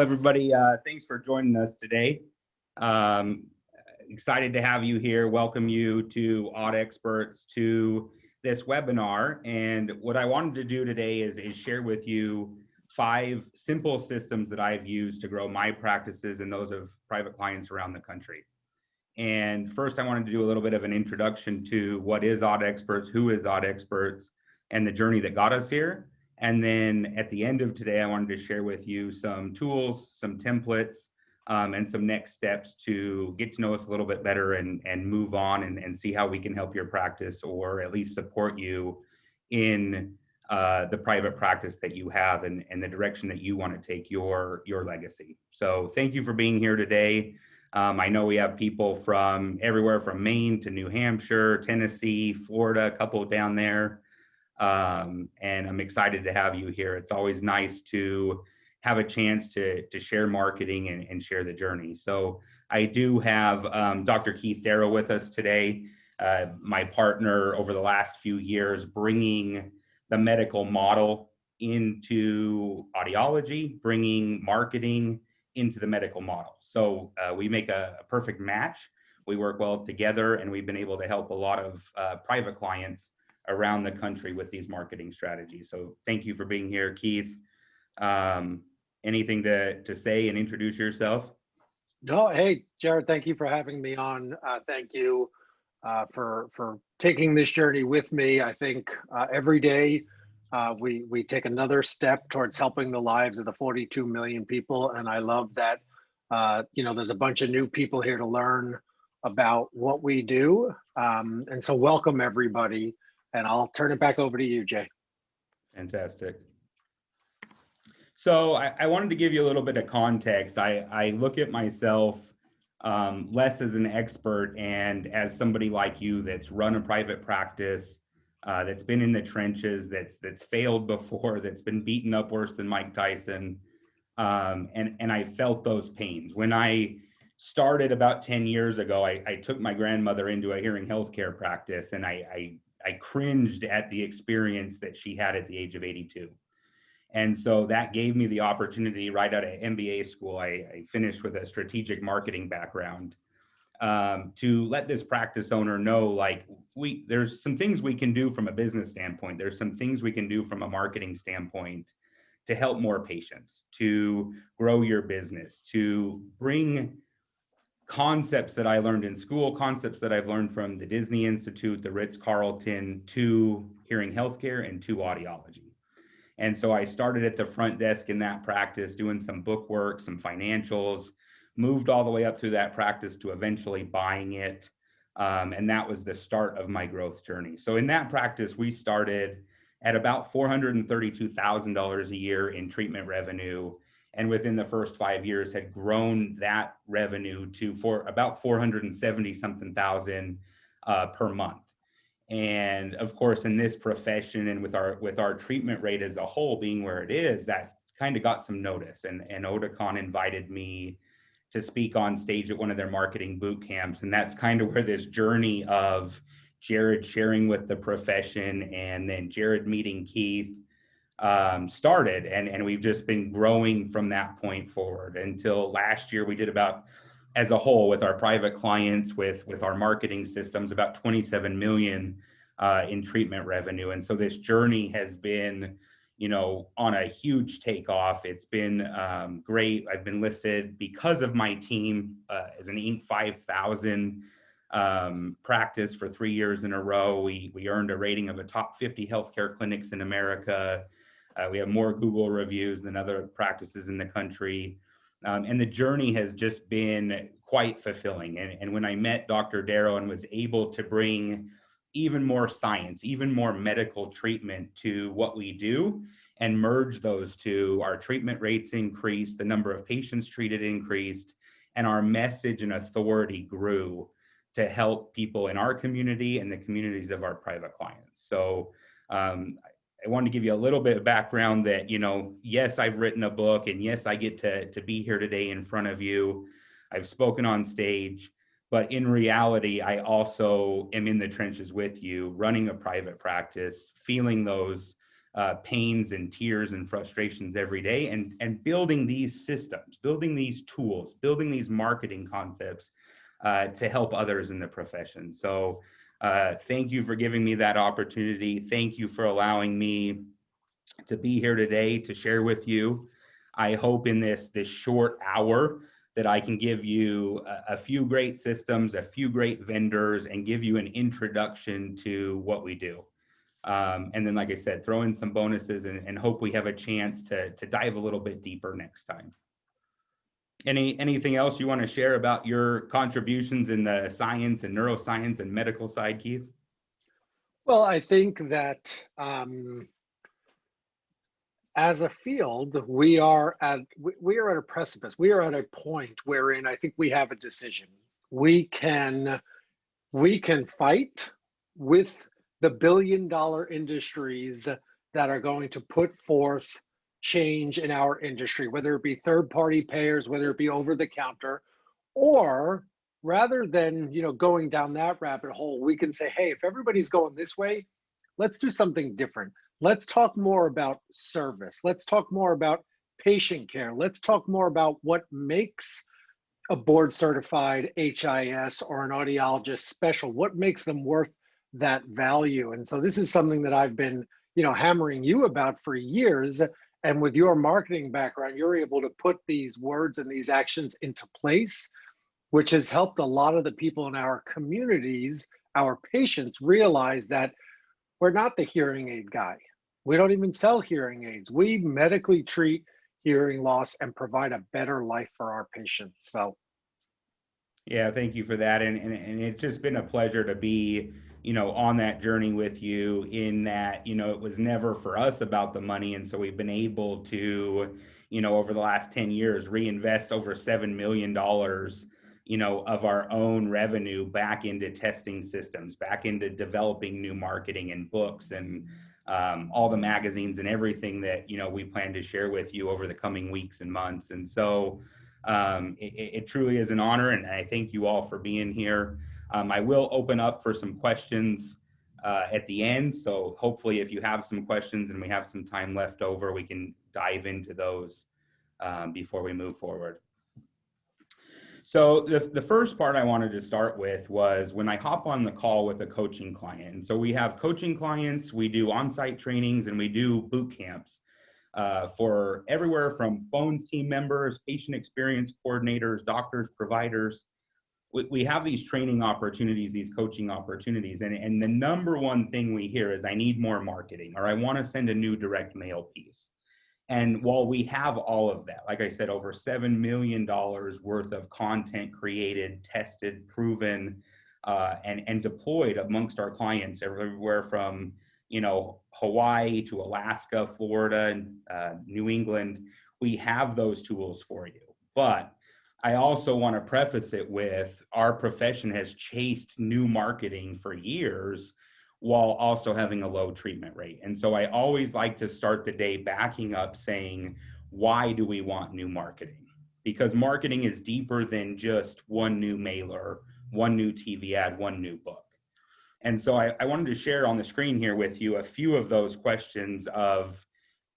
everybody. Thanks for joining us today. Um, Excited to have you here. Welcome you to Odd Experts to this webinar. And what I wanted to do today is share with you 5 simple systems that I've used to grow my practices and those of private clients around the country. And first, I wanted to do a little bit of an introduction to what is Odd Experts, who is Odd Experts, and the journey that got us here. And then at the end of today, I wanted to share with you some tools, some templates, and some next steps to get to know us a little bit better and move on and see how we can help your practice or at least support you in the private practice that you have and the direction that you want to take your legacy. So thank you for being here today. I know we have people from everywhere from Maine to New Hampshire, Tennessee, Florida, a couple down there. And I'm excited to have you here. It's always nice to have a chance to share marketing and share the journey. So I do have Dr. Keith Darrow with us today, my partner over the last few years, bringing the medical model into audiology, bringing marketing into the medical model. So we make a perfect match. We work well together, and we've been able to help a lot of private clients around the country with these marketing strategies. So thank you for being here, Keith. Anything to say and introduce yourself? No, hey, Jared, thank you for having me on. Thank you for taking this journey with me. I think every day we take another step towards helping the lives of the 42 million people. And I love that, there's a bunch of new people here to learn about what we do. And so welcome everybody. And I'll turn it back over to you, Jay. Fantastic. So I wanted to give you a little bit of context. I look at myself less as an expert and as somebody like you that's run a private practice, that's been in the trenches, that's failed before, that's been beaten up worse than Mike Tyson. And I felt those pains. When I started about 10 years ago, I took my grandmother into a hearing healthcare practice, and I cringed at the experience that she had at the age of 82. And so that gave me the opportunity right out of MBA school. I finished with a strategic marketing background to let this practice owner know, like, there's some things we can do from a business standpoint. There's some things we can do from a marketing standpoint to help more patients, to grow your business, to bring concepts that I learned in school, concepts that I've learned from the Disney Institute, the Ritz-Carlton, to hearing healthcare and to audiology. And so I started at the front desk in that practice, doing some book work, some financials, moved all the way up through that practice to eventually buying it. And that was the start of my growth journey. So in that practice, we started at about $432,000 a year in treatment revenue. And within the first 5 years had grown that revenue to about 470 something thousand per month. And of course, in this profession and with our treatment rate as a whole being where it is, that kind of got some notice. And Oticon invited me to speak on stage at one of their marketing boot camps. And that's kind of where this journey of Jared sharing with the profession and then Jared meeting Keith started. And we've just been growing from that point forward until last year. We did about, as a whole, with our private clients, with our marketing systems, about 27 million in treatment revenue. And so this journey has been, on a huge takeoff. It's been great. I've been listed because of my team as an Inc. 5000 practice for 3 years in a row. We earned a rating of a top 50 healthcare clinics in America. We have more Google reviews than other practices in the country. And the journey has just been quite fulfilling. And when I met Dr. Darrow and was able to bring even more science, even more medical treatment to what we do and merge those two, our treatment rates increased, the number of patients treated increased, and our message and authority grew to help people in our community and the communities of our private clients. So I wanted to give you a little bit of background that, yes, I've written a book, and yes, I get to be here today in front of you. I've spoken on stage, but in reality, I also am in the trenches with you, running a private practice, feeling those pains and tears and frustrations every day, and building these systems, building these tools, building these marketing concepts to help others in the profession. So thank you for giving me that opportunity. Thank you for allowing me to be here today to share with you. I hope in this short hour that I can give you a few great systems, a few great vendors, and give you an introduction to what we do. And then, like I said, throw in some bonuses and hope we have a chance to dive a little bit deeper next time. Anything else you want to share about your contributions in the science and neuroscience and medical side, Keith? Well, I think that as a field, we are at a precipice. We are at a point wherein I think we have a decision. We can fight with the billion-dollar industries that are going to put forth change in our industry, whether it be third-party payers, whether it be over the counter, or rather than going down that rabbit hole, we can say, hey, if everybody's going this way, let's do something different. Let's talk more about service. Let's talk more about patient care. Let's talk more about what makes a board certified HIS or an audiologist special, what makes them worth that value. And so this is something that I've been, hammering you about for years. And with your marketing background, you're able to put these words and these actions into place, which has helped a lot of the people in our communities, our patients, realize that we're not the hearing aid guy. We don't even sell hearing aids. We medically treat hearing loss and provide a better life for our patients. So yeah, thank you for that. And it's just been a pleasure to be, on that journey with you, in that, it was never for us about the money. And so we've been able to, over the last 10 years, reinvest over $7 million, of our own revenue back into testing systems, back into developing new marketing and books and all the magazines and everything that, we plan to share with you over the coming weeks and months. And so it truly is an honor, and I thank you all for being here. I will open up for some questions at the end. So hopefully if you have some questions and we have some time left over, we can dive into those before we move forward. So the first part I wanted to start with was when I hop on the call with a coaching client. And so we have coaching clients, we do on-site trainings, and we do boot camps for everywhere from phones team members, patient experience coordinators, doctors, providers. We have these training opportunities, these coaching opportunities. And the number one thing we hear is, I need more marketing, or I want to send a new direct mail piece. And while we have all of that, like I said, over $7 million worth of content created, tested, proven, and deployed amongst our clients everywhere from, Hawaii to Alaska, Florida, and New England, we have those tools for you. But I also want to preface it with, our profession has chased new marketing for years while also having a low treatment rate. And so I always like to start the day backing up saying, why do we want new marketing? Because marketing is deeper than just one new mailer, one new TV ad, one new book. And so I wanted to share on the screen here with you a few of those questions of,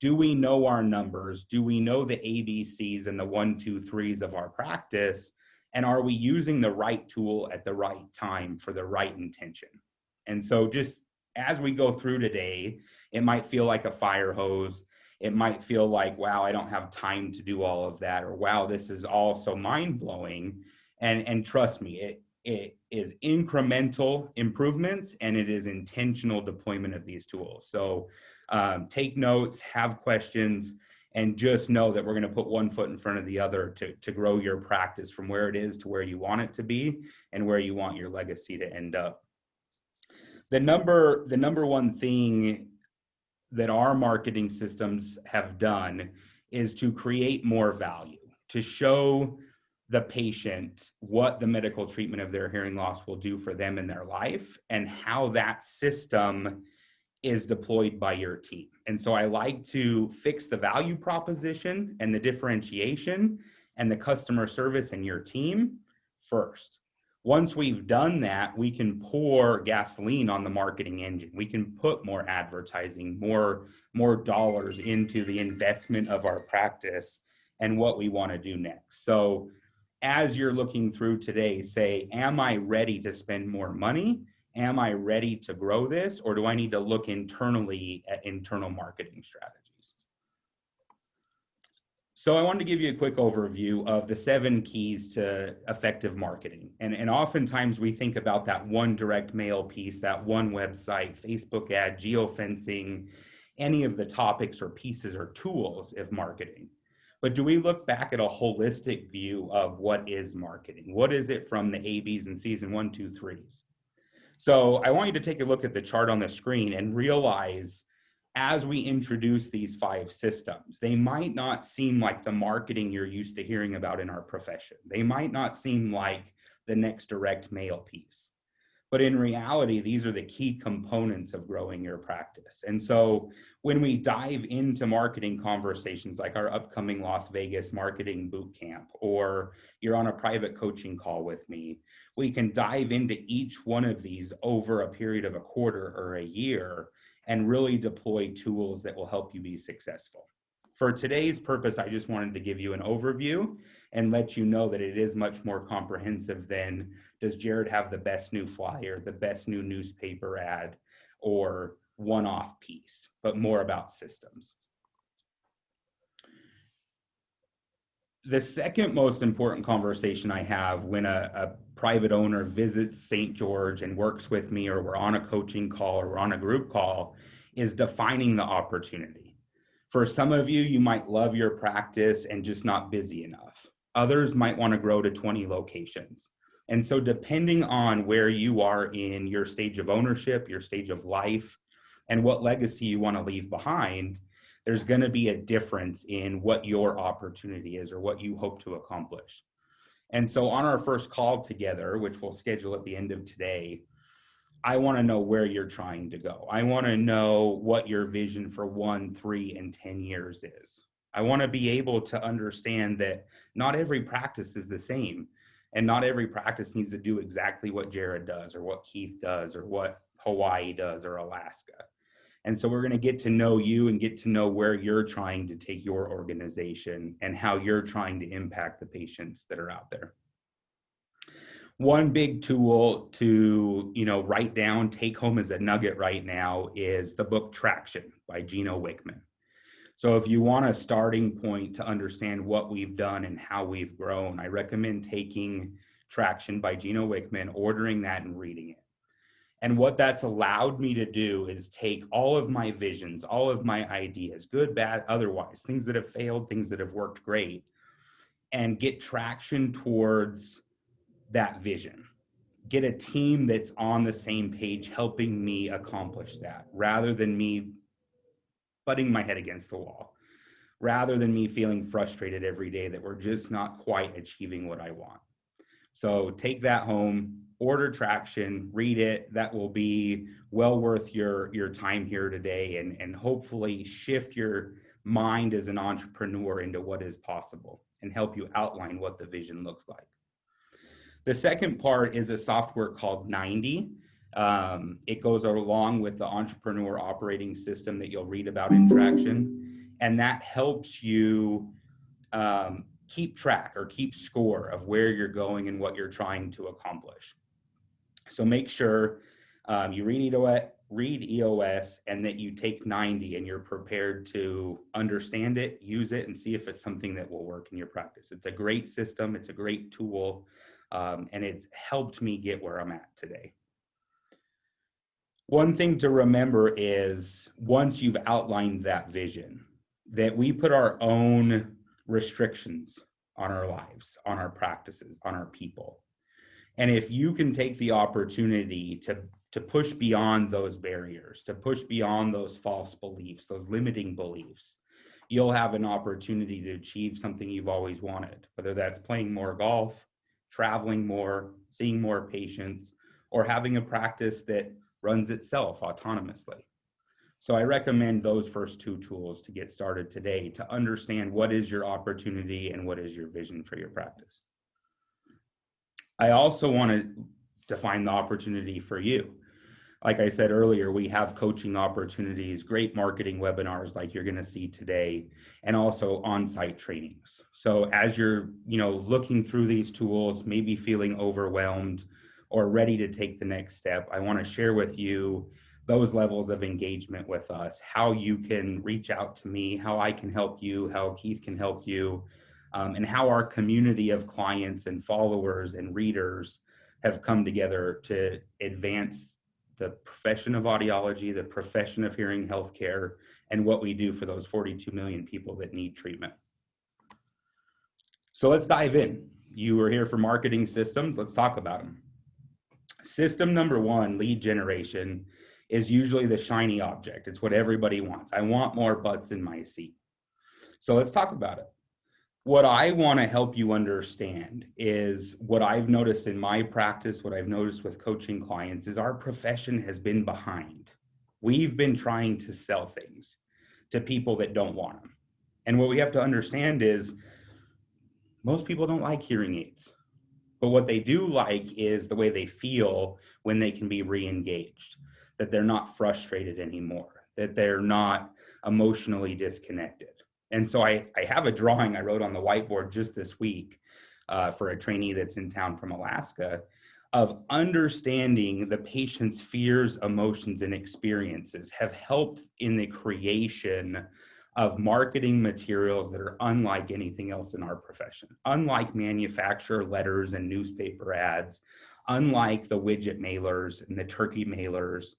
do we know our numbers? Do we know the ABCs and the 1, 2, 3s of our practice? And are we using the right tool at the right time for the right intention? And so just as we go through today, it might feel like a fire hose. It might feel like, wow, I don't have time to do all of that. Or wow, this is all so mind-blowing. And trust me, it is incremental improvements, and it is intentional deployment of these tools. So take notes, have questions, and just know that we're going to put one foot in front of the other to grow your practice from where it is to where you want it to be and where you want your legacy to end up. The number one thing that our marketing systems have done is to create more value, to show the patient what the medical treatment of their hearing loss will do for them in their life and how that system is deployed by your team. And so I like to fix the value proposition and the differentiation and the customer service in your team first. Once we've done that, we can pour gasoline on the marketing engine. We can put more advertising, more dollars into the investment of our practice and what we want to do next. So as you're looking through today, say, am I ready to spend more money? Am I ready to grow this? Or do I need to look internally at internal marketing strategies? So I wanted to give you a quick overview of the 7 keys to effective marketing. And oftentimes we think about that one direct mail piece, that one website, Facebook ad, geofencing, any of the topics or pieces or tools of marketing. But do we look back at a holistic view of what is marketing? What is it from the A, B's, and C's and 1, 2, 3s? So I want you to take a look at the chart on the screen and realize as we introduce these 5 systems, they might not seem like the marketing you're used to hearing about in our profession. They might not seem like the next direct mail piece. But in reality, these are the key components of growing your practice. And so when we dive into marketing conversations like our upcoming Las Vegas marketing boot camp, or you're on a private coaching call with me, we can dive into each one of these over a period of a quarter or a year and really deploy tools that will help you be successful. For today's purpose, I just wanted to give you an overview and let you know that it is much more comprehensive than, does Jared have the best new flyer, the best new newspaper ad, or one-off piece, but more about systems. The second most important conversation I have when a private owner visits St. George and works with me, or we're on a coaching call or we're on a group call, is defining the opportunity. For some of you, you might love your practice and just not busy enough. Others might want to grow to 20 locations. And so depending on where you are in your stage of ownership, your stage of life, and what legacy you want to leave behind, there's going to be a difference in what your opportunity is or what you hope to accomplish. And so on our first call together, which we'll schedule at the end of today, I want to know where you're trying to go. I want to know what your vision for 1, 3, and 10 years is. I want to be able to understand that not every practice is the same, and not every practice needs to do exactly what Jared does or what Keith does or what Hawaii does or Alaska. And so we're going to get to know you and get to know where you're trying to take your organization and how you're trying to impact the patients that are out there. One big tool to, write down, take home as a nugget right now is the book Traction by Gino Wickman. So if you want a starting point to understand what we've done and how we've grown, I recommend taking Traction by Gino Wickman, ordering that and reading it. And what that's allowed me to do is take all of my visions, all of my ideas, good, bad, otherwise, things that have failed, things that have worked great, and get traction towards that vision. Get a team that's on the same page helping me accomplish that, rather than me butting my head against the wall, rather than me feeling frustrated every day that we're just not quite achieving what I want. So take that home, order Traction, read it. That will be well worth your time here today, and hopefully shift your mind as an entrepreneur into what is possible and help you outline what the vision looks like. The second part is a software called 90. It goes along with the entrepreneur operating system that you'll read about in Traction, and that helps you keep track or keep score of where you're going and what you're trying to accomplish. So make sure you read EOS and that you take 90 and you're prepared to understand it, use it, and see if it's something that will work in your practice. It's a great system. It's a great tool. And it's helped me get where I'm at today. One thing to remember is once you've outlined that vision, that we put our own restrictions on our lives, on our practices, on our people. And if you can take the opportunity to push beyond those barriers, to push beyond those false beliefs, those limiting beliefs, you'll have an opportunity to achieve something you've always wanted, whether that's playing more golf, traveling more, seeing more patients, or having a practice that runs itself autonomously. So I recommend those first 2 tools to get started today, to understand what is your opportunity and what is your vision for your practice. I also want to define the opportunity for you. Like I said earlier, we have coaching opportunities, great marketing webinars like you're going to see today, and also on-site trainings. So as you're, looking through these tools, maybe feeling overwhelmed or ready to take the next step, I want to share with you those levels of engagement with us, how you can reach out to me, how I can help you, how Keith can help you, and how our community of clients and followers and readers have come together to advance the profession of audiology, the profession of hearing healthcare, and what we do for those 42 million people that need treatment. So let's dive in. You were here for marketing systems. Let's talk about them. System number one, lead generation, is usually the shiny object. It's what everybody wants. I want more butts in my seat. So let's talk about it. What I want to help you understand is what I've noticed in my practice, what I've noticed with coaching clients is our profession has been behind. We've been trying to sell things to people that don't want them. And what we have to understand is most people don't like hearing aids. But what they do like is the way they feel when they can be re-engaged, that they're not frustrated anymore, that they're not emotionally disconnected. And so I have a drawing I wrote on the whiteboard just this week for a trainee that's in town from Alaska of understanding the patient's fears, emotions, and experiences have helped in the creation of marketing materials that are unlike anything else in our profession, unlike manufacturer letters and newspaper ads, unlike the widget mailers and the turkey mailers,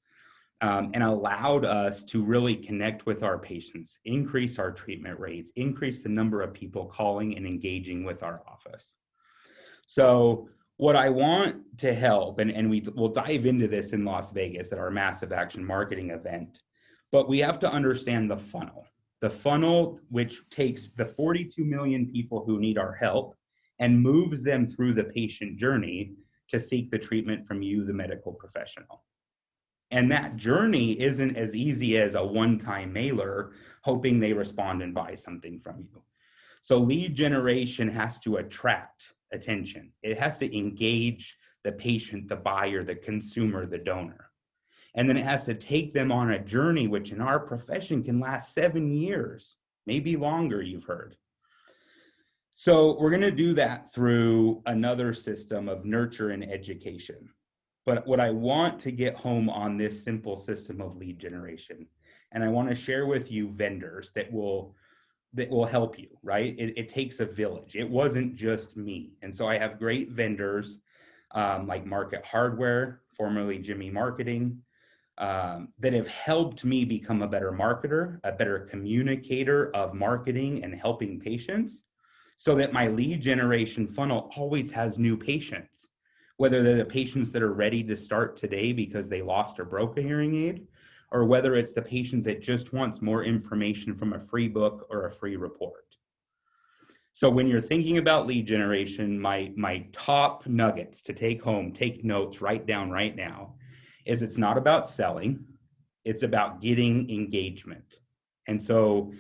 and allowed us to really connect with our patients, increase our treatment rates, increase the number of people calling and engaging with our office. So what I want to help, and we'll dive into this in Las Vegas at our Massive Action Marketing event, but we have to understand the funnel which takes the 42 million people who need our help and moves them through the patient journey to seek the treatment from you, the medical professional. And that journey isn't as easy as a one-time mailer hoping they respond and buy something from you. So lead generation has to attract attention. It has to engage the patient, the buyer, the consumer, the donor. And then it has to take them on a journey, which in our profession can last 7 years, maybe longer, you've heard. So we're going to do that through another system of nurture and education. But what I want to get home on this simple system of lead generation, and I want to share with you vendors that will help you, right? It takes a village. It wasn't just me. And so I have great vendors like Market Hardware, formerly Jimmy Marketing, that have helped me become a better marketer, a better communicator of marketing and helping patients, so that my lead generation funnel always has new patients, whether they're the patients that are ready to start today because they lost or broke a hearing aid, or whether it's the patient that just wants more information from a free book or a free report. So when you're thinking about lead generation, my top nuggets to take home, take notes, write down right now, is it's not about selling, it's about getting engagement. And so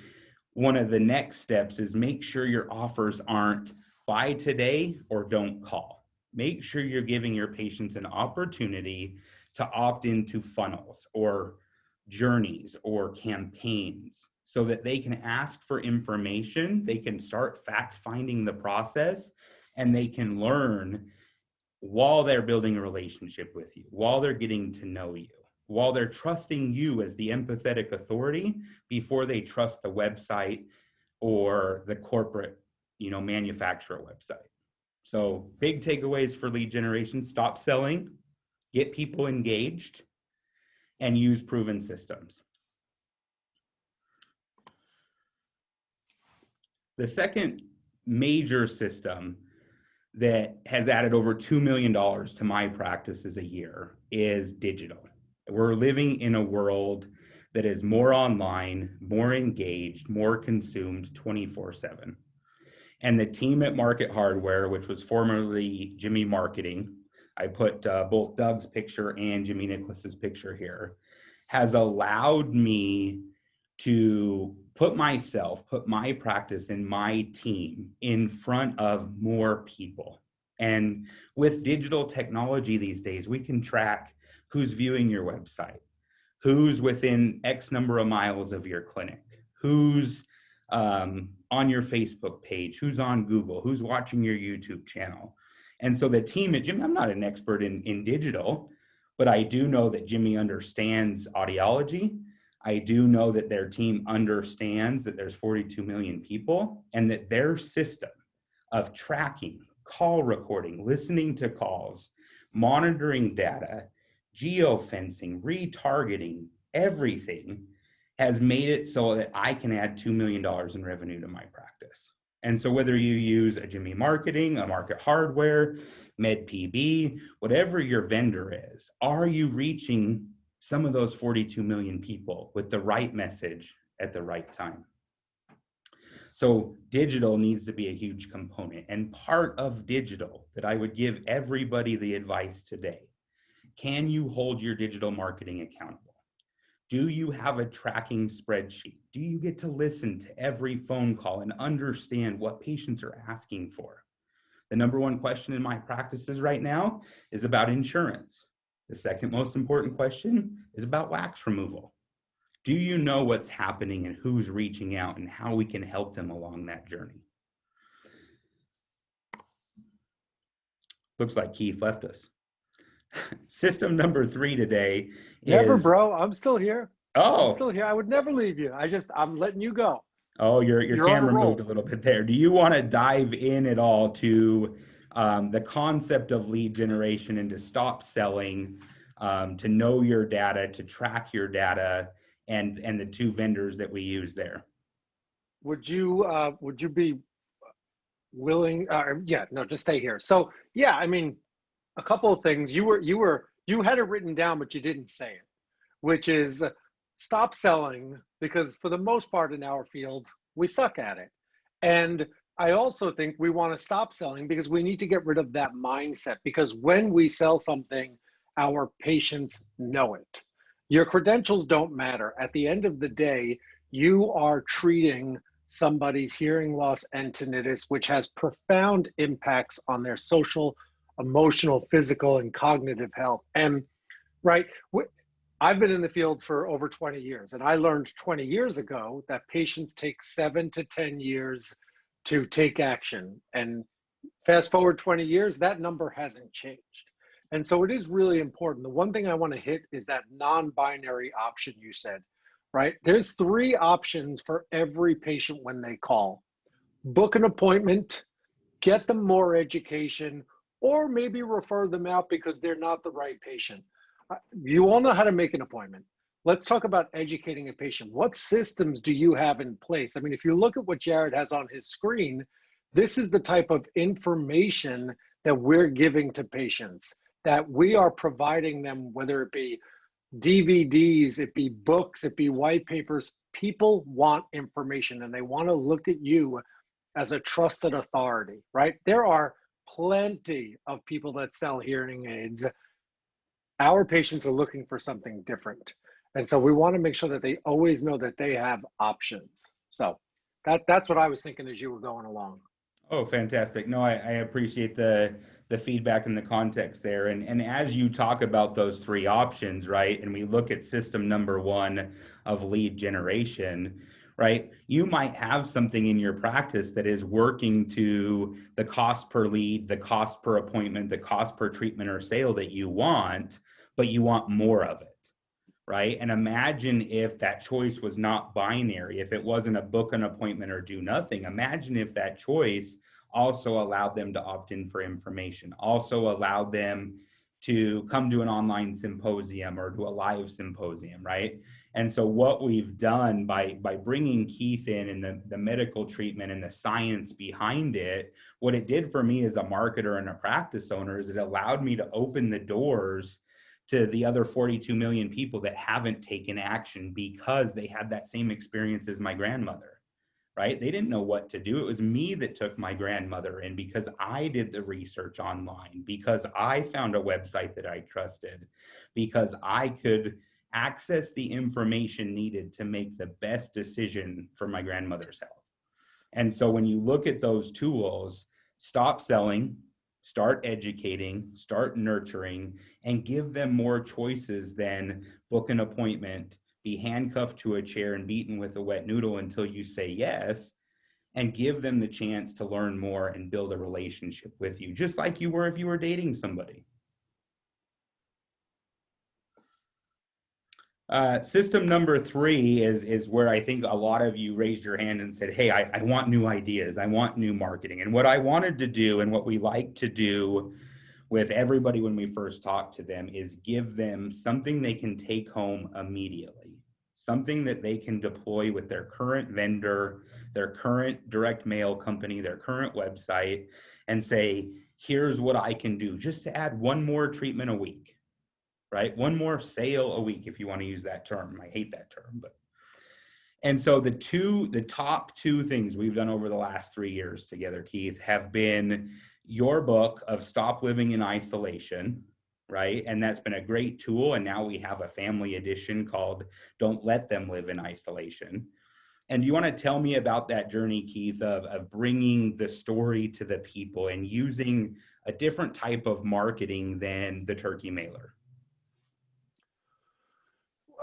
one of the next steps is make sure your offers aren't buy today or don't call. Make sure you're giving your patients an opportunity to opt into funnels or journeys or campaigns so that they can ask for information, they can start fact finding the process, and they can learn while they're building a relationship with you, while they're getting to know you, while they're trusting you as the empathetic authority before they trust the website or the corporate, manufacturer website. So big takeaways for lead generation: stop selling, get people engaged, and use proven systems. The second major system that has added over $2 million to my practices a year is digital. We're living in a world that is more online, more engaged, more consumed 24/7. And the team at Market Hardware, which was formerly Jimmy Marketing, I put both Doug's picture and Jimmy Nicholas's picture here, has allowed me to put my practice and my team in front of more people. And with digital technology these days, we can track who's viewing your website, who's within X number of miles of your clinic, who's on your Facebook page, who's on Google, who's watching your YouTube channel. And so the team at Jimmy, I'm not an expert in digital, but I do know that Jimmy understands audiology. I do know that their team understands that there's 42 million people and that their system of tracking, call recording, listening to calls, monitoring data, geofencing, retargeting, everything has made it so that I can add $2 million in revenue to my practice. And so whether you use a Jimmy Marketing, a Market Hardware, MedPB, whatever your vendor is, are you reaching some of those 42 million people with the right message at the right time? So digital needs to be a huge component. And part of digital that I would give everybody the advice today, can you hold your digital marketing accountable? Do you have a tracking spreadsheet? Do you get to listen to every phone call and understand what patients are asking for? The number one question in my practices right now is about insurance. The second most important question is about wax removal. Do you know what's happening and who's reaching out and how we can help them along that journey? Looks like Keith left us. System number 3 today Never, is... bro. I'm still here. I'm Oh, still here. I would never leave you. I'm letting you go. oh, your You're on a camera moved roll. a little bit there. Do you want to dive in at all to the concept of lead generation and to stop selling, to know your data, to track your data, and the two vendors that we use there? Would you be willing? Yeah, no, just stay here. So yeah, I mean, a couple of things. You had it written down, but you didn't say it, which is stop selling, because for the most part in our field, we suck at it. And I also think we want to stop selling because we need to get rid of that mindset, because when we sell something, our patients know it. Your credentials don't matter. At the end of the day, you are treating somebody's hearing loss and tinnitus, which has profound impacts on their social, emotional, physical, and cognitive health. And right, I've been in the field for over 20 years, and I learned 20 years ago that patients take 7 to 10 years to take action. And fast forward 20 years, that number hasn't changed. And so it is really important. The one thing I want to hit is that non-binary option you said, right? There's 3 options for every patient when they call. Book an appointment, get them more education, or maybe refer them out because they're not the right patient. You all know how to make an appointment. Let's talk about educating a patient. What systems do you have in place? I mean, if you look at what Jared has on his screen, this is the type of information that we're giving to patients, that we are providing them, whether it be DVDs, it be books, it be white papers. People want information and they want to look at you as a trusted authority, right? There are plenty of people that sell hearing aids. Our patients are looking for something different. And so we want to make sure that they always know that they have options. So that's what I was thinking as you were going along. Oh, fantastic. No, I appreciate the feedback and the context there. And as you talk about those 3 options, right, and we look at system number 1 of lead generation, right, you might have something in your practice that is working to the cost per lead, the cost per appointment, the cost per treatment or sale that you want, but you want more of it. Right? And imagine if that choice was not binary, if it wasn't a book an appointment or do nothing. Imagine if that choice also allowed them to opt in for information, also allowed them to come to an online symposium or to a live symposium, right? And so what we've done by bringing Keith in and the medical treatment and the science behind it, what it did for me as a marketer and a practice owner is it allowed me to open the doors to the other 42 million people that haven't taken action because they had that same experience as my grandmother, right? They didn't know what to do. It was me that took my grandmother in because I did the research online, because I found a website that I trusted, because I could access the information needed to make the best decision for my grandmother's health. And so when you look at those tools, stop selling, start educating, start nurturing, and give them more choices than book an appointment, be handcuffed to a chair and beaten with a wet noodle until you say yes, and give them the chance to learn more and build a relationship with you, just like you were if you were dating somebody. System number 3 is where I think a lot of you raised your hand and said, hey, I want new ideas. I want new marketing. And what I wanted to do and what we like to do with everybody when we first talk to them is give them something they can take home immediately, something that they can deploy with their current vendor, their current direct mail company, their current website, and say, here's what I can do just to add one more treatment a week. Right? One more sale a week, if you want to use that term. I hate that term, but. And so the top two things we've done over the last 3 years together, Keith, have been your book of Stop Living in Isolation, right? And that's been a great tool. And now we have a family edition called Don't Let Them Live in Isolation. And do you want to tell me about that journey, Keith, of bringing the story to the people and using a different type of marketing than the turkey mailer?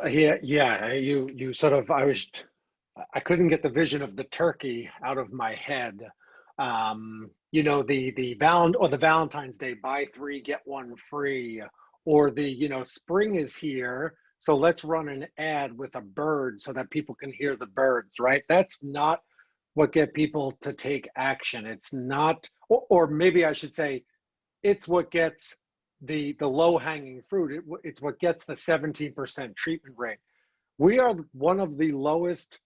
Yeah. You sort of, I couldn't get the vision of the turkey out of my head. The Valentine's Day, buy 3, get 1 free, or spring is here, so let's run an ad with a bird so that people can hear the birds, right? That's not what get people to take action. It's not, or maybe I should say, it's what gets the low hanging fruit. It's what gets the 17% treatment rate. We are one of the lowest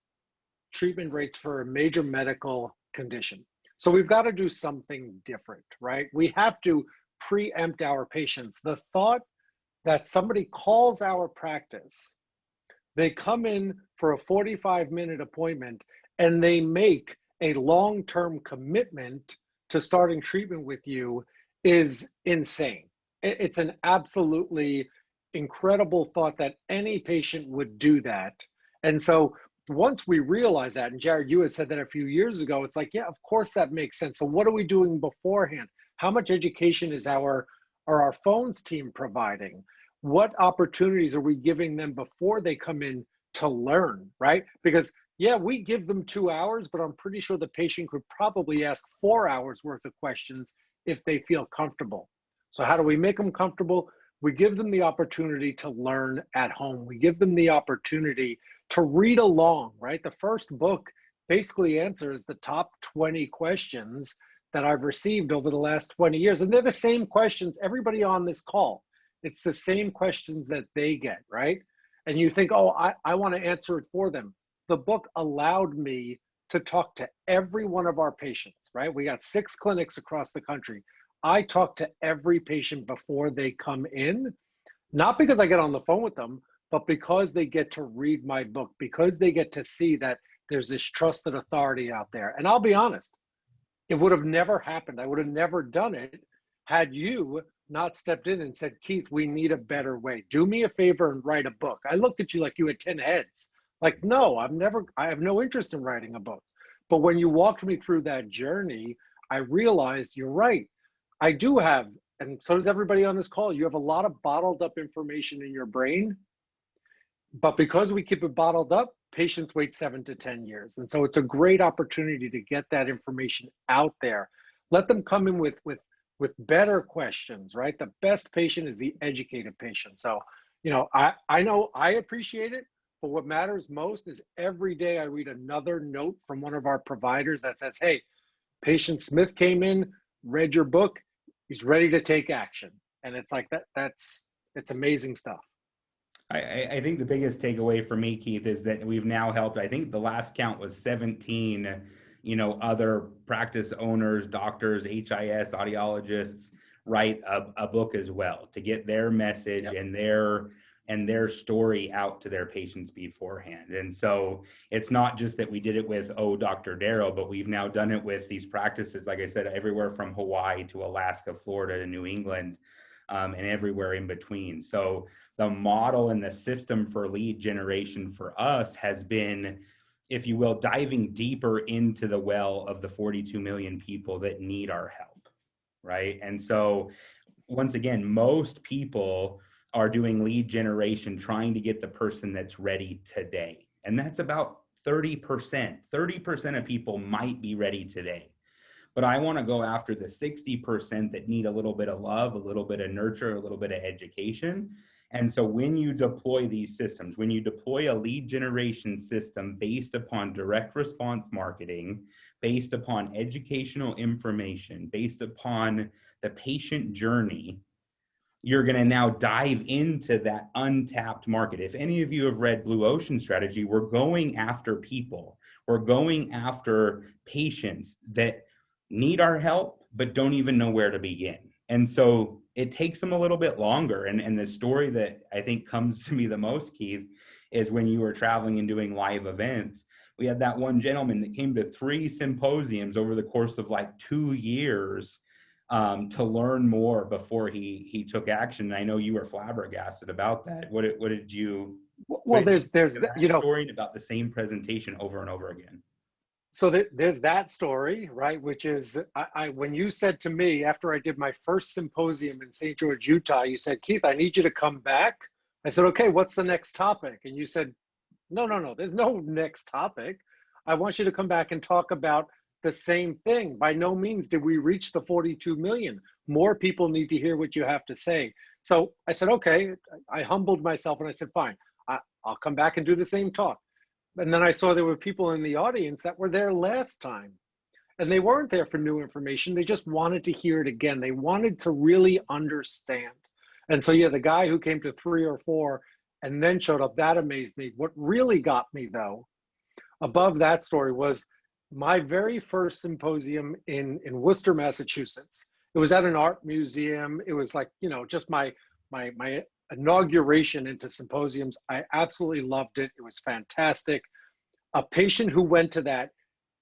treatment rates for a major medical condition. So we've got to do something different, right? We have to preempt our patients. The thought that somebody calls our practice, they come in for a 45-minute appointment, and they make a long-term commitment to starting treatment with you is insane. It's an absolutely incredible thought that any patient would do that. And so once we realize that, and Jared, you had said that a few years ago, it's like, yeah, of course that makes sense. So what are we doing beforehand? How much education is our phones team providing? What opportunities are we giving them before they come in to learn, right? Because yeah, we give them 2 hours, but I'm pretty sure the patient could probably ask 4 hours worth of questions if they feel comfortable. So how do we make them comfortable? We give them the opportunity to learn at home. We give them the opportunity to read along, right? The first book basically answers the top 20 questions that I've received over the last 20 years. And they're the same questions, everybody on this call. It's the same questions that they get, right? And you think, oh, I want to answer it for them. The book allowed me to talk to every one of our patients, right? We got 6 clinics across the country. I talk to every patient before they come in, not because I get on the phone with them, but because they get to read my book, because they get to see that there's this trusted authority out there. And I'll be honest, it would have never happened. I would have never done it had you not stepped in and said, Keith, we need a better way. Do me a favor and write a book. I looked at you like you had 10 heads. Like, no, I have no interest in writing a book. But when you walked me through that journey, I realized you're right. I do have, and so does everybody on this call, you have a lot of bottled up information in your brain. But because we keep it bottled up, patients wait 7 to 10 years. And so it's a great opportunity to get that information out there. Let them come in with better questions, right? The best patient is the educated patient. So, I know I appreciate it, but what matters most is every day I read another note from one of our providers that says, hey, patient Smith came in, read your book, he's ready to take action. And it's like it's amazing stuff. I think the biggest takeaway for me, Keith, is that we've now helped, I think the last count was 17, other practice owners, doctors, HIS, audiologists write a book as well to get their message Yep. and their story out to their patients beforehand. And so it's not just that we did it with, Dr. Darrow, but we've now done it with these practices, like I said, everywhere from Hawaii to Alaska, Florida to New England, and everywhere in between. So the model and the system for lead generation for us has been, if you will, diving deeper into the well of the 42 million people that need our help. right? And so once again, most people are doing lead generation trying to get the person that's ready today. And that's about 30%. 30% of people might be ready today. But I want to go after the 60% that need a little bit of love, a little bit of nurture, a little bit of education. And so when you deploy these systems, when you deploy a lead generation system based upon direct response marketing, based upon educational information, based upon the patient journey, you're going to now dive into that untapped market. If any of you have read Blue Ocean Strategy, we're going after people. We're going after patients that need our help, but don't even know where to begin. And so it takes them a little bit longer. And the story that I think comes to me the most, Keith, is when you were traveling and doing live events. We had that one gentleman that came to 3 symposiums over the course of like 2 years to learn more before he took action. And I know you were flabbergasted about that. What did you? Well, there's That you know, story about the same presentation over and over again. so there's that story, right? Which is, I when you said to me after I did my first symposium in St. George, Utah, you said, Keith, I need you to come back. I said, okay, what's the next topic? And you said, no, no, no, there's no next topic. I want you to come back and talk about the same thing. By no means did we reach the 42 million. More people need to hear what you have to say. So I said, okay, I humbled myself and I said, fine, I'll come back and do the same talk. And then I saw there were people in the audience that were there last time and they weren't there for new information. They just wanted to hear it again. They wanted to really understand. And so, yeah, the guy who came to 3 or 4 and then showed up, that amazed me. What really got me, though, above that story was my very first symposium in Worcester, Massachusetts. It was at an art museum. It was like, you know, just my inauguration into symposiums. I absolutely loved it. It was fantastic. A patient who went to that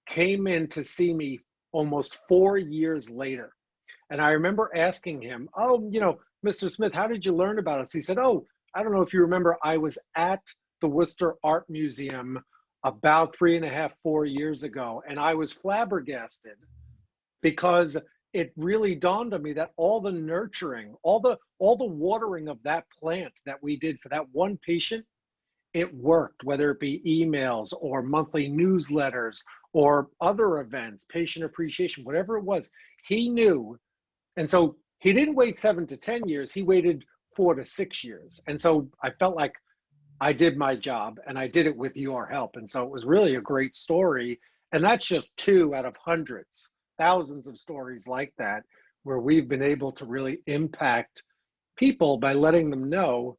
came in to see me almost 4 years later. And I remember asking him, oh, you know, Mr. Smith, how did you learn about us? He said, oh, I don't know if you remember, I was at the Worcester Art Museum about 3.5, 4 years ago. And I was flabbergasted because it really dawned on me that all the nurturing, all the watering of that plant that we did for that one patient, it worked, whether it be emails or monthly newsletters or other events, patient appreciation, whatever it was, he knew. And so he didn't wait 7 to 10 years, he waited 4 to 6 years. And so I felt like I did my job and I did it with your help. And so it was really a great story. And that's just 2 out of hundreds, thousands of stories like that, where we've been able to really impact people by letting them know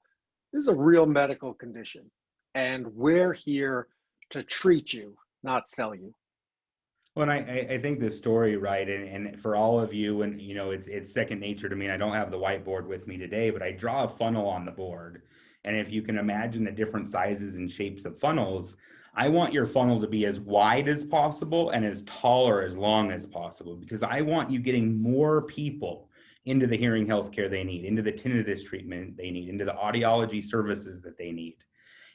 this is a real medical condition and we're here to treat you, not sell you. Well, and I think the story, right, and for all of you, and you know, it's second nature to me. And I don't have the whiteboard with me today, but I draw a funnel on the board. And if you can imagine the different sizes and shapes of funnels, I want your funnel to be as wide as possible and as tall or as long as possible, because I want you getting more people into the hearing healthcare they need, into the tinnitus treatment they need, into the audiology services that they need.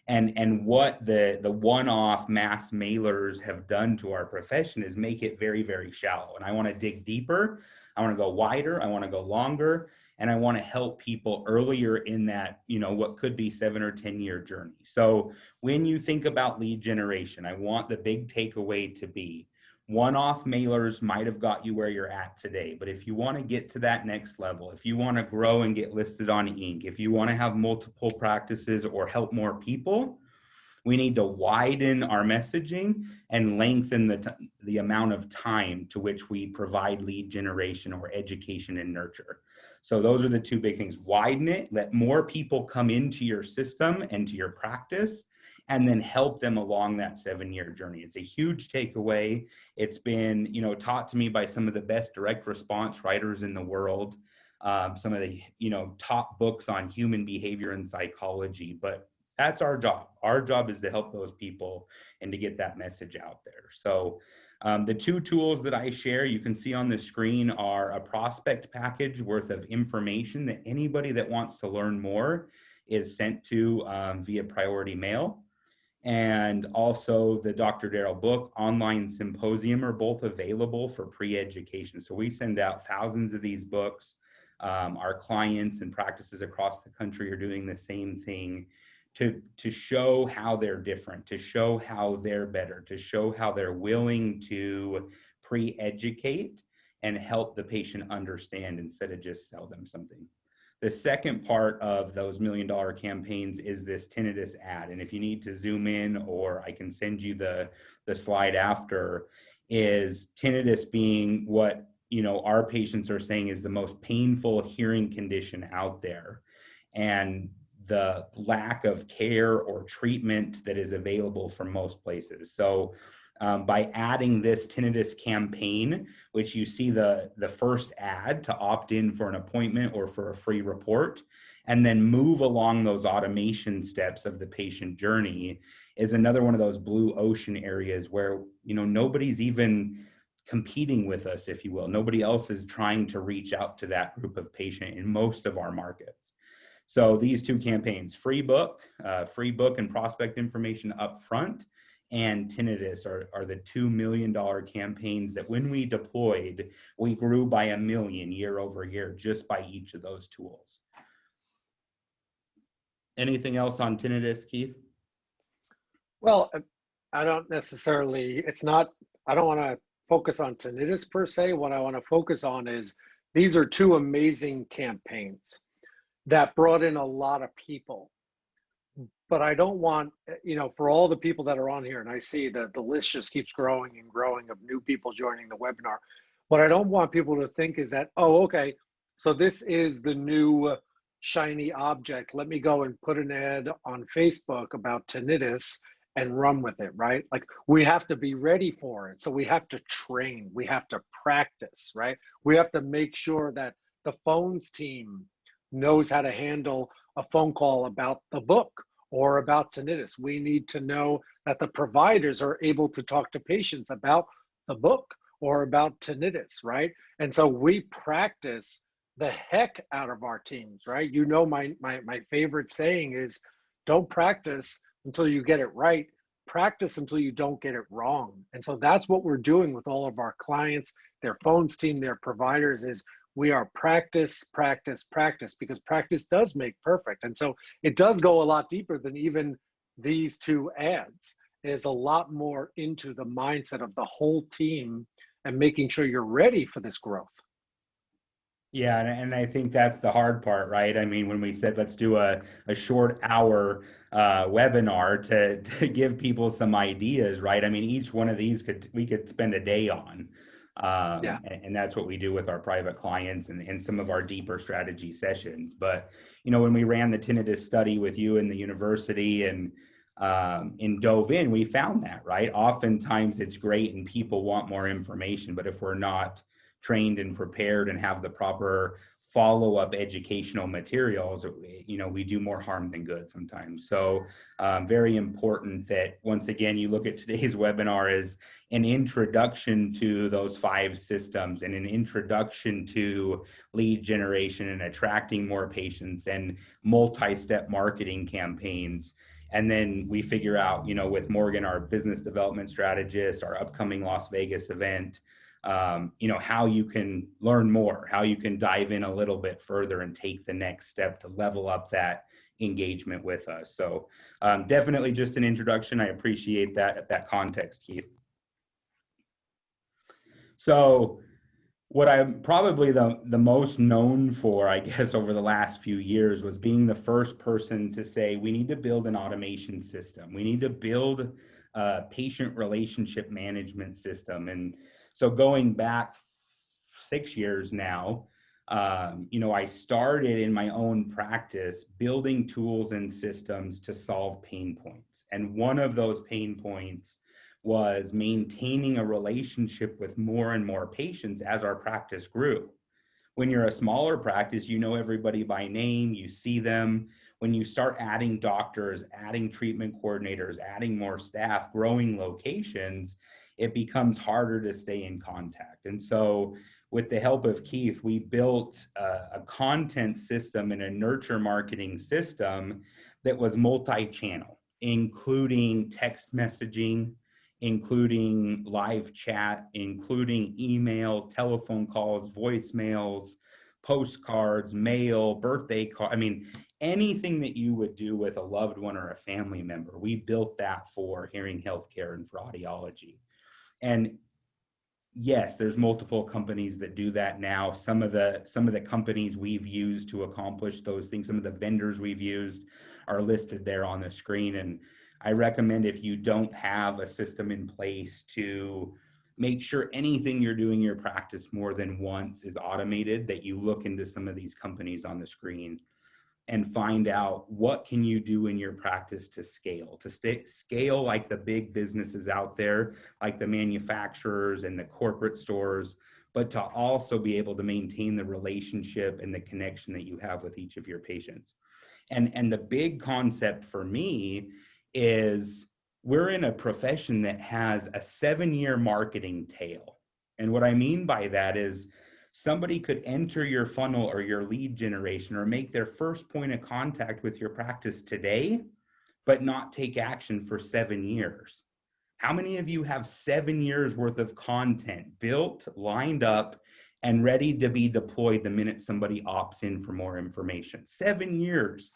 And what the one-off mass mailers have done to our profession is make it very, very shallow. And I want to dig deeper. I want to go wider. I want to go longer. And I want to help people earlier in that, you know, what could be 7 or 10-year journey. So when you think about lead generation, I want the big takeaway to be one-off mailers might have got you where you're at today. But if you want to get to that next level, if you want to grow and get listed on Inc., if you want to have multiple practices or help more people, we need to widen our messaging and lengthen the amount of time to which we provide lead generation or education and nurture. So those are the 2 big things. Widen it, let more people come into your system and to your practice, and then help them along that 7-year journey. It's a huge takeaway. It's been, you know, taught to me by some of the best direct response writers in the world, some of the, you know, top books on human behavior and psychology. But that's our job. Our job is to help those people and to get that message out there. So the 2 tools that I share, you can see on the screen, are a prospect package worth of information that anybody that wants to learn more is sent to via priority mail. and also the Dr. Darrell book online symposium are both available for pre-education. So we send out thousands of these books. Our clients and practices across the country are doing the same thing to show how they're different, to show how they're better, to show how they're willing to pre-educate and help the patient understand instead of just sell them something. The second part of those $1 million campaigns is this tinnitus ad. And if you need to zoom in, or I can send you the slide after, is tinnitus being what, you know, our patients are saying is the most painful hearing condition out there. And the lack of care or treatment that is available from most places. So by adding this tinnitus campaign, which you see the first ad to opt in for an appointment or for a free report, and then move along those automation steps of the patient journey, is another one of those blue ocean areas where, you know, nobody's even competing with us, if you will. Nobody else is trying to reach out to that group of patient in most of our markets. So these two campaigns, free book and prospect information up front, and tinnitus are the $2 million campaigns that when we deployed, we grew by 1 million year over year just by each of those tools. Anything else on tinnitus, Keith? Well, I don't necessarily, I don't want to focus on tinnitus per se. What I want to focus on is these are two amazing campaigns that brought in a lot of people. But I don't want, you know, for all the people that are on here, and I see that the list just keeps growing and growing of new people joining the webinar. What I don't want people to think is that, oh, okay, so this is the new shiny object. Let me go and put an ad on Facebook about tinnitus and run with it, right? Like, we have to be ready for it. So we have to train, we have to practice, right? We have to make sure that the phones team knows how to handle a phone call about the book or about tinnitus. We need to know that the providers are able to talk to patients about the book or about tinnitus, right? And so we practice the heck out of our teams, right? You know, my favorite saying is, don't practice until you get it right, practice until you don't get it wrong. And so that's what we're doing with all of our clients, their phones team, their providers, is we are practice, practice, practice, because practice does make perfect. And so it does go a lot deeper than even these two ads. There's a lot more into the mindset of the whole team and making sure you're ready for this growth. Yeah, and I think that's the hard part, right? I mean, when we said let's do a short hour webinar to give people some ideas, right? I mean, each one of these we could spend a day on. Yeah. And that's what we do with our private clients and some of our deeper strategy sessions. But, you know, when we ran the tinnitus study with you in the university and dove in, we found that, right? Oftentimes it's great and people want more information, but if we're not trained and prepared and have the proper follow-up educational materials, you know, we do more harm than good sometimes. So very important that, once again, you look at today's webinar as an introduction to those 5 systems and an introduction to lead generation and attracting more patients and multi-step marketing campaigns. And then we figure out, you know, with Morgan, our business development strategist, our upcoming Las Vegas event, you know, how you can learn more, how you can dive in a little bit further and take the next step to level up that engagement with us. So definitely just an introduction. I appreciate that context, Keith. So what I'm probably the most known for, I guess, over the last few years was being the first person to say, we need to build an automation system. We need to build a patient relationship management system. And so going back 6 years now, you know, I started in my own practice building tools and systems to solve pain points. And one of those pain points was maintaining a relationship with more and more patients as our practice grew. When you're a smaller practice, you know everybody by name, you see them. When you start adding doctors, adding treatment coordinators, adding more staff, growing locations, it becomes harder to stay in contact. And so with the help of Keith, we built a content system and a nurture marketing system that was multi-channel. including text messaging, including live chat, including email, telephone calls, voicemails, postcards, mail, birthday card. I mean, anything that you would do with a loved one or a family member, we built that for hearing healthcare and for audiology. And yes, there's multiple companies that do that now. Some of the companies we've used to accomplish those things, some of the vendors we've used are listed there on the screen. And I recommend, if you don't have a system in place, to make sure anything you're doing in your practice more than once is automated, that you look into some of these companies on the screen and find out what can you do in your practice to scale like the big businesses out there, like the manufacturers and the corporate stores, but to also be able to maintain the relationship and the connection that you have with each of your patients. And the big concept for me is, we're in a profession that has a 7-year marketing tail. And what I mean by that is, somebody could enter your funnel or your lead generation or make their first point of contact with your practice today, but not take action for 7 years. How many of you have 7 years worth of content built, lined up, and ready to be deployed the minute somebody opts in for more information? 7 years.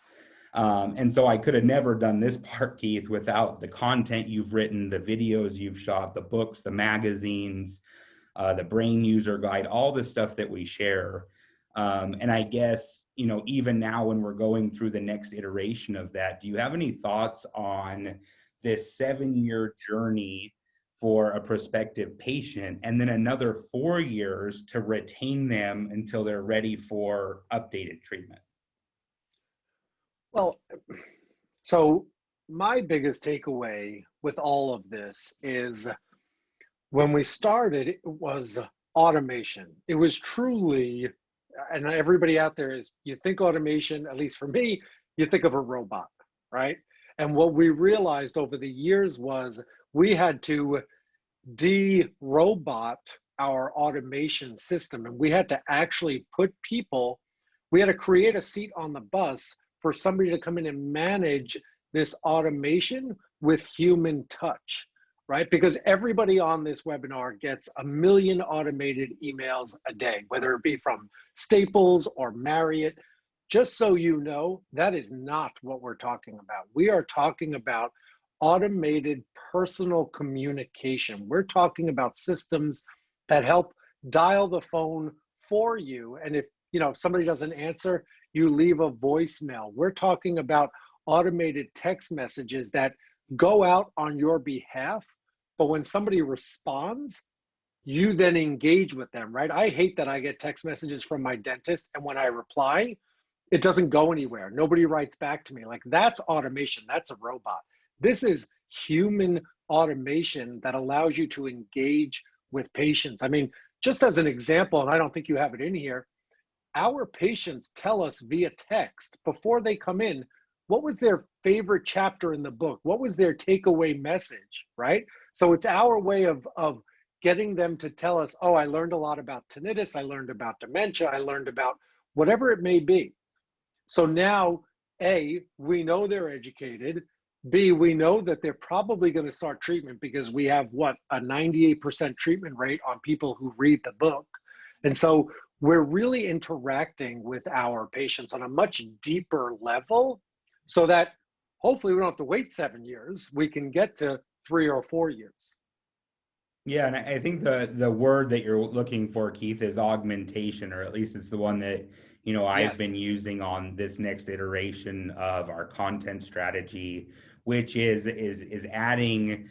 And so I could have never done this part, Keith, without the content you've written, the videos you've shot, the books, the magazines, the brain user guide, all the stuff that we share. And I guess, even now when we're going through the next iteration of that, do you have any thoughts on this 7-year journey for a prospective patient, and then another 4 years to retain them until they're ready for updated treatment? Well, so my biggest takeaway with all of this is, when we started, it was automation. It was truly, and everybody out there is, you think automation, at least for me, you think of a robot, right? And what we realized over the years was, we had to de-robot our automation system, and we had to actually we had to create a seat on the bus for somebody to come in and manage this automation with human touch, right? Because everybody on this webinar gets 1 million automated emails a day, whether it be from Staples or Marriott. Just so you know, that is not what we're talking about. We are talking about automated personal communication. We're talking about systems that help dial the phone for you. And if somebody doesn't answer, you leave a voicemail. We're talking about automated text messages that go out on your behalf, but when somebody responds, you then engage with them, right? I hate that I get text messages from my dentist, and when I reply, it doesn't go anywhere. Nobody writes back to me. Like, that's automation. That's a robot. This is human automation that allows you to engage with patients. I mean, just as an example, and I don't think you have it in here, our patients tell us via text before they come in, what was their favorite chapter in the book? What was their takeaway message, right? So it's our way of getting them to tell us, oh, I learned a lot about tinnitus, I learned about dementia, I learned about whatever it may be. So now, A, we know they're educated. B, we know that they're probably going to start treatment, because we have, a 98% treatment rate on people who read the book. And so we're really interacting with our patients on a much deeper level, so that hopefully we don't have to wait 7 years. We can get to 3 or 4 years. Yeah, and I think the word that you're looking for, Keith, is augmentation, or at least it's the one that I've been using on this next iteration of our content strategy, which is adding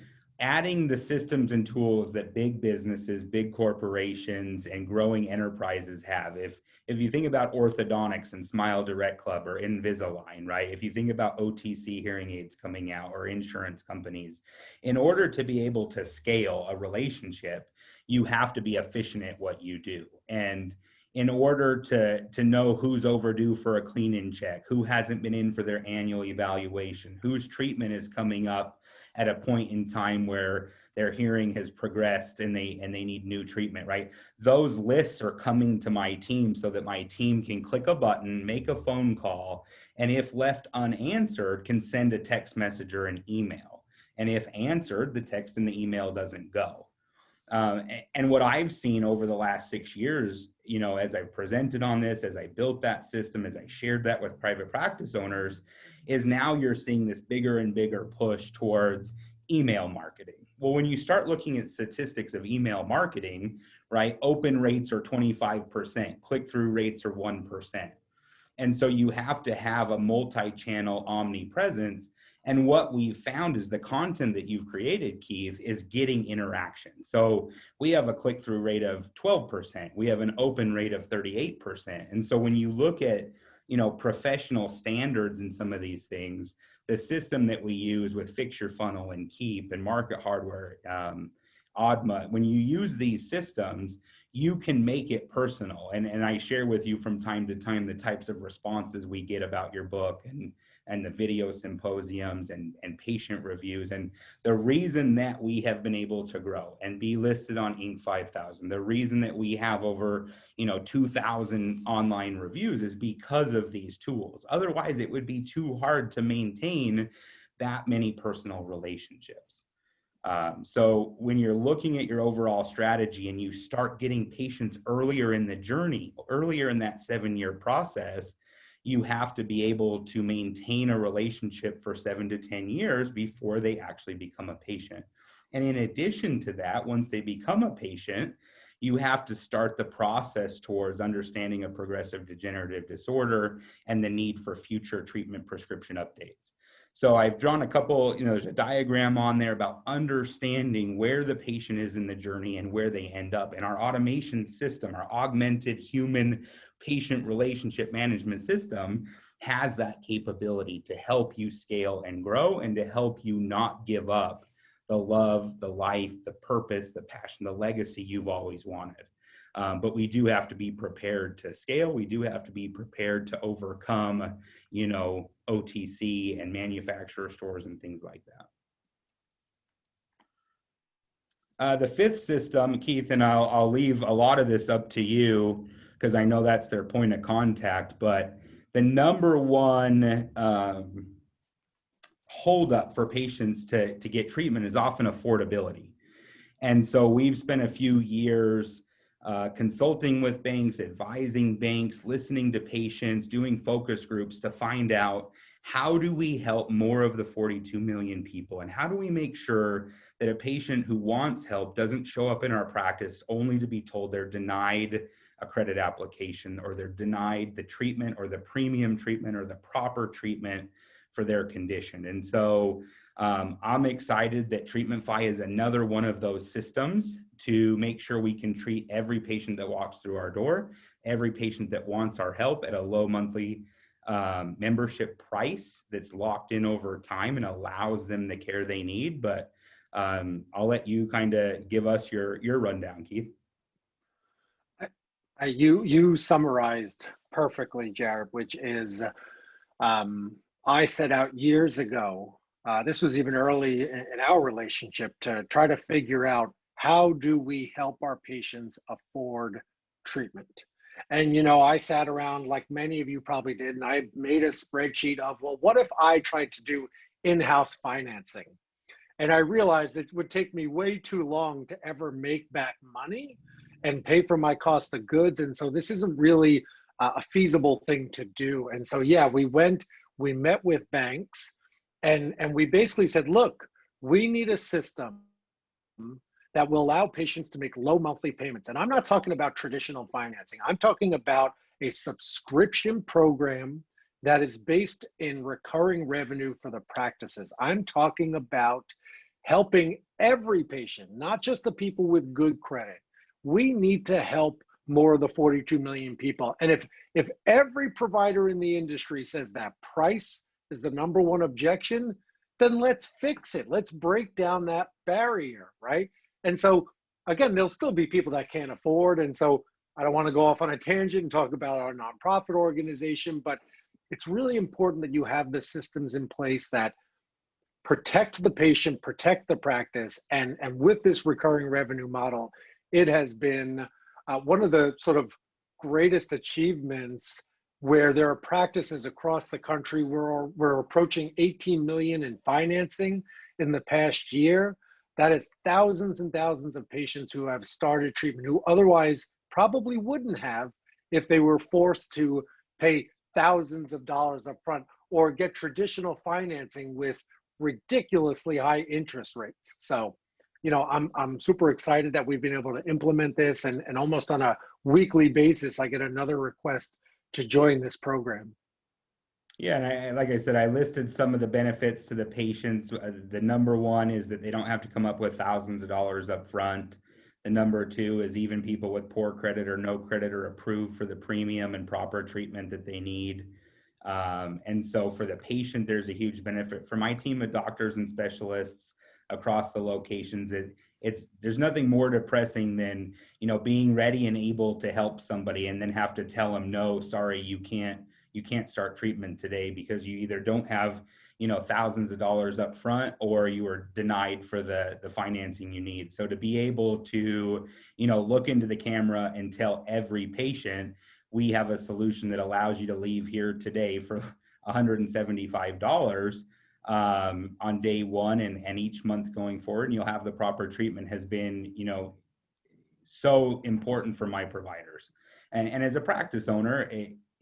the systems and tools that big businesses, big corporations, and growing enterprises have. If you think about orthodontics and Smile Direct Club or Invisalign, right? If you think about OTC hearing aids coming out, or insurance companies, in order to be able to scale a relationship, you have to be efficient at what you do. And in order to know who's overdue for a clean-in check, who hasn't been in for their annual evaluation, whose treatment is coming up at a point in time where their hearing has progressed and they need new treatment, right? Those lists are coming to my team so that my team can click a button, make a phone call, and if left unanswered, can send a text message or an email. And if answered, the text and the email doesn't go. And what I've seen over the last 6 years, you know, as I've presented on this, as I built that system, as I shared that with private practice owners, is now you're seeing this bigger and bigger push towards email marketing. Well, when you start looking at statistics of email marketing, right, open rates are 25%, click-through rates are 1%. And so you have to have a multi-channel omnipresence. And what we found is the content that you've created, Keith, is getting interaction. So we have a click-through rate of 12%. We have an open rate of 38%. And so when you look at, you know, professional standards and some of these things, the system that we use with Fix Your Funnel and Keep and Market Hardware, Oddma, when you use these systems, you can make it personal. And I share with you from time to time the types of responses we get about your book and the video symposiums and patient reviews. And the reason that we have been able to grow and be listed on Inc. 5000, the reason that we have over, you know, 2,000 online reviews is because of these tools. Otherwise, it would be too hard to maintain that many personal relationships. So when you're looking at your overall strategy and you start getting patients earlier in the journey, earlier in that 7-year process, you have to be able to maintain a relationship for 7 to 10 years before they actually become a patient. And in addition to that, once they become a patient, you have to start the process towards understanding a progressive degenerative disorder and the need for future treatment prescription updates. So I've drawn a couple, you know, there's a diagram on there about understanding where the patient is in the journey and where they end up. And our automation system, our augmented human patient relationship management system, has that capability to help you scale and grow and to help you not give up the love, the life, the purpose, the passion, the legacy you've always wanted. But we do have to be prepared to scale. We do have to be prepared to overcome, you know, OTC and manufacturer stores and things like that. The fifth system, Keith, and I'll leave a lot of this up to you because I know that's their point of contact, but the number one holdup for patients to get treatment is often affordability. And so we've spent a few years consulting with banks, advising banks, listening to patients, doing focus groups to find out how do we help more of the 42 million people, and how do we make sure that a patient who wants help doesn't show up in our practice only to be told they're denied a credit application or they're denied the treatment or the premium treatment or the proper treatment for their condition. And so I'm excited that TreatmentFi is another one of those systems to make sure we can treat every patient that walks through our door, every patient that wants our help at a low monthly membership price that's locked in over time and allows them the care they need. But I'll let you kind of give us your rundown, Keith. You summarized perfectly, Jared, which is I set out years ago, this was even early in our relationship, to try to figure out how do we help our patients afford treatment. And, you know, I sat around like many of you probably did, and I made a spreadsheet of, well, what if I tried to do in-house financing? And I realized it would take me way too long to ever make back money and pay for my cost of goods. And so this isn't really a feasible thing to do. And so, yeah, we met with banks and we basically said, look, we need a system that will allow patients to make low monthly payments. And I'm not talking about traditional financing. I'm talking about a subscription program that is based in recurring revenue for the practices. I'm talking about helping every patient, not just the people with good credit. We need to help more of the 42 million people. And if every provider in the industry says that price is the number one objection, then let's fix it. Let's break down that barrier, right? And so, again, there'll still be people that can't afford. And so I don't want to go off on a tangent and talk about our nonprofit organization, but it's really important that you have the systems in place that protect the patient, protect the practice. And with this recurring revenue model, it has been one of the sort of greatest achievements, where there are practices across the country where we're approaching 18 million in financing in the past year. That is thousands and thousands of patients who have started treatment who otherwise probably wouldn't have if they were forced to pay thousands of dollars up front or get traditional financing with ridiculously high interest rates. So, I'm super excited that we've been able to implement this, and almost on a weekly basis, I get another request to join this program. Yeah, and like I said, I listed some of the benefits to the patients. The number one is that they don't have to come up with thousands of dollars up front. The number two is even people with poor credit or no credit are approved for the premium and proper treatment that they need. And so for the patient, there's a huge benefit. For my team of doctors and specialists across the locations, there's nothing more depressing than, being ready and able to help somebody and then have to tell them, no, sorry, you can't start treatment today because you either don't have, thousands of dollars up front, or you were denied for the financing you need. So to be able to, look into the camera and tell every patient, we have a solution that allows you to leave here today for $175 on day one and each month going forward, and you'll have the proper treatment, has been, so important for my providers. And as a practice owner,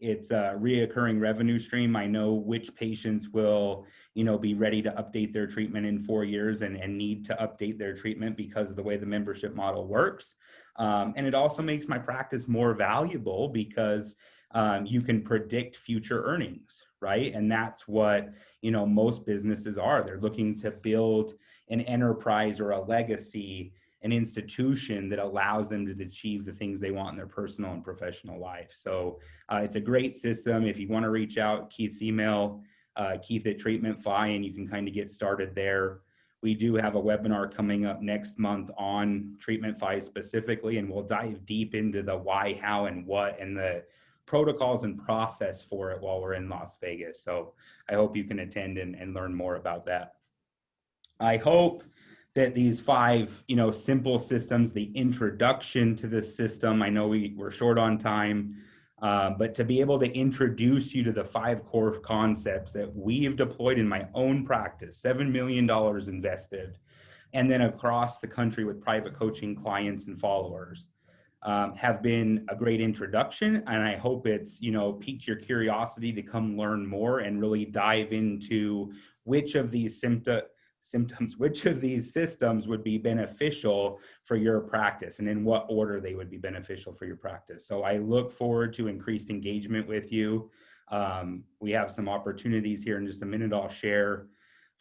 it's a reoccurring revenue stream. I know which patients will, be ready to update their treatment in 4 years and need to update their treatment because of the way the membership model works. And it also makes my practice more valuable because you can predict future earnings, right? And that's what, most businesses are. They're looking to build an enterprise or a legacy, an institution that allows them to achieve the things they want in their personal and professional life. So it's a great system. If you want to reach out, Keith's email, Keith@TreatmentFi, and you can kind of get started there. We do have a webinar coming up next month on TreatmentFi specifically, and we'll dive deep into the why, how, and what, and the protocols and process for it while we're in Las Vegas. So I hope you can attend and learn more about that. I hope that these 5, simple systems, the introduction to this system, I know we're short on time, but to be able to introduce you to the 5 core concepts that we've deployed in my own practice, $7 million invested, and then across the country with private coaching clients and followers, have been a great introduction. And I hope it's, piqued your curiosity to come learn more and really dive into which of these which of these systems would be beneficial for your practice and in what order they would be beneficial for your practice. So I look forward to increased engagement with you. We have some opportunities here in just a minute I'll share.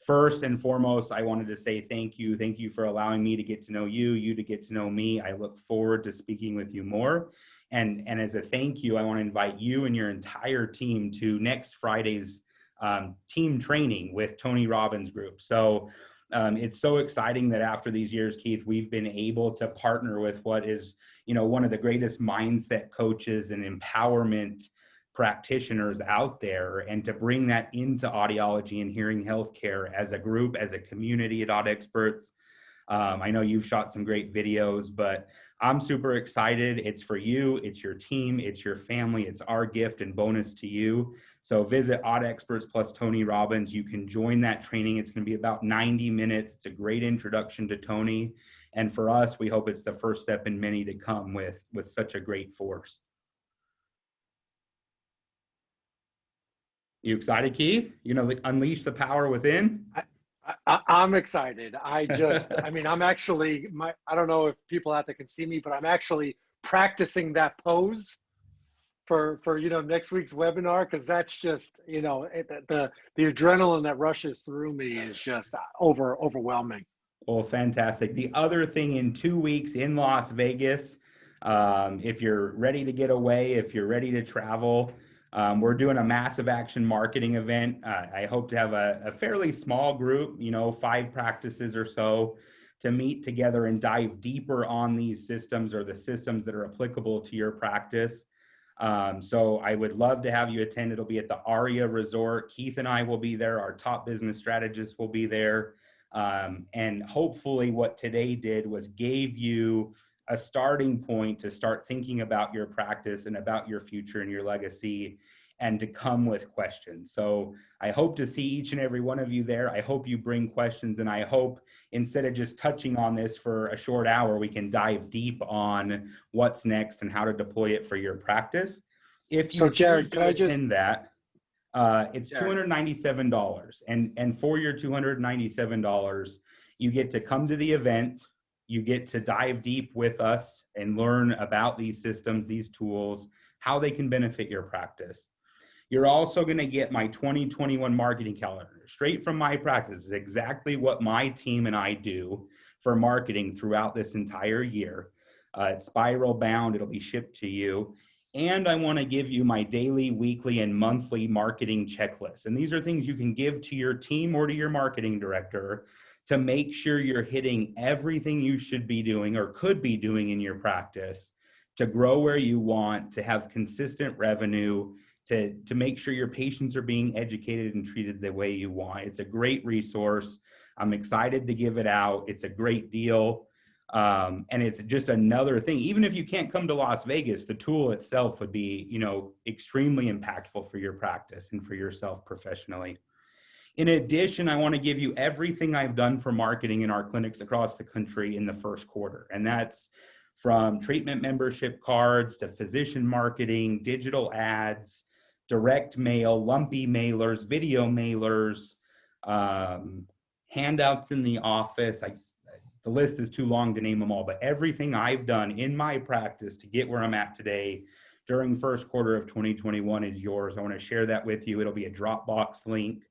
First and foremost, I wanted to say thank you. Thank you for allowing me to get to know you, you to get to know me. I look forward to speaking with you more. And as a thank you, I want to invite you and your entire team to next Friday's team training with Tony Robbins Group. So it's so exciting that after these years, Keith, we've been able to partner with what is, one of the greatest mindset coaches and empowerment practitioners out there, and to bring that into audiology and hearing healthcare as a group, as a community at Aud Experts. I know you've shot some great videos, but I'm super excited. It's for you, it's your team, it's your family, it's our gift and bonus to you. So visit Aud Experts plus Tony Robbins. You can join that training. It's going to be about 90 minutes. It's a great introduction to Tony. And for us, we hope it's the first step in many to come with such a great force. You excited, Keith? Unleash the power within? I'm excited. I'm actually, I don't know if people out there can see me, but I'm actually practicing that pose for next week's webinar, because that's just, the adrenaline that rushes through me is just overwhelming. Well, fantastic. The other thing, in 2 weeks in Las Vegas, if you're ready to get away, if you're ready to travel, we're doing a massive action marketing event. I hope to have a fairly small group, 5 practices or so, to meet together and dive deeper on these systems or the systems that are applicable to your practice. So I would love to have you attend. It'll be at the Aria Resort. Keith and I will be there. Our top business strategists will be there. And hopefully what today did was gave you a starting point to start thinking about your practice and about your future and your legacy, and to come with questions. So I hope to see each and every one of you there. I hope you bring questions, and I hope instead of just touching on this for a short hour, we can dive deep on what's next and how to deploy it for your practice. If you So choose Jared, can to I just, attend that, it's Jared, $297. And for your $297, you get to come to the event. You get to dive deep with us and learn about these systems, these tools, how they can benefit your practice. You're also going to get my 2021 marketing calendar straight from my practice. Is exactly what my team and I do for marketing throughout this entire year. It's spiral bound. It'll be shipped to you. And I want to give you my daily, weekly, and monthly marketing checklist. And these are things you can give to your team or to your marketing director to make sure you're hitting everything you should be doing or could be doing in your practice to grow where you want, to have consistent revenue, to make sure your patients are being educated and treated the way you want. It's a great resource. I'm excited to give it out. It's a great deal. And it's just another thing. Even if you can't come to Las Vegas, the tool itself would be, extremely impactful for your practice and for yourself professionally. In addition, I want to give you everything I've done for marketing in our clinics across the country in the first quarter. And that's from treatment membership cards to physician marketing, digital ads, direct mail, lumpy mailers, video mailers, handouts in the office. The list is too long to name them all, but everything I've done in my practice to get where I'm at today during first quarter of 2021 is yours. I want to share that with you. It'll be a Dropbox link.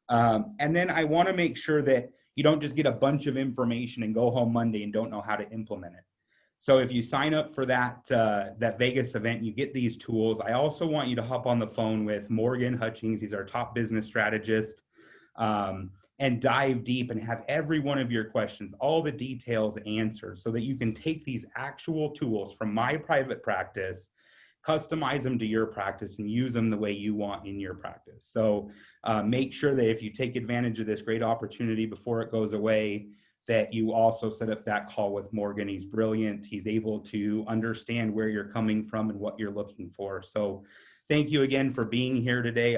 And then I want to make sure that you don't just get a bunch of information and go home Monday and don't know how to implement it. So if you sign up for that Vegas event, you get these tools. I also want you to hop on the phone with Morgan Hutchings. He's our top business strategist, and dive deep and have every one of your questions, all the details answered, so that you can take these actual tools from my private practice, customize them to your practice, and use them the way you want in your practice. So make sure that if you take advantage of this great opportunity before it goes away, that you also set up that call with Morgan. He's brilliant. He's able to understand where you're coming from and what you're looking for. So thank you again for being here today.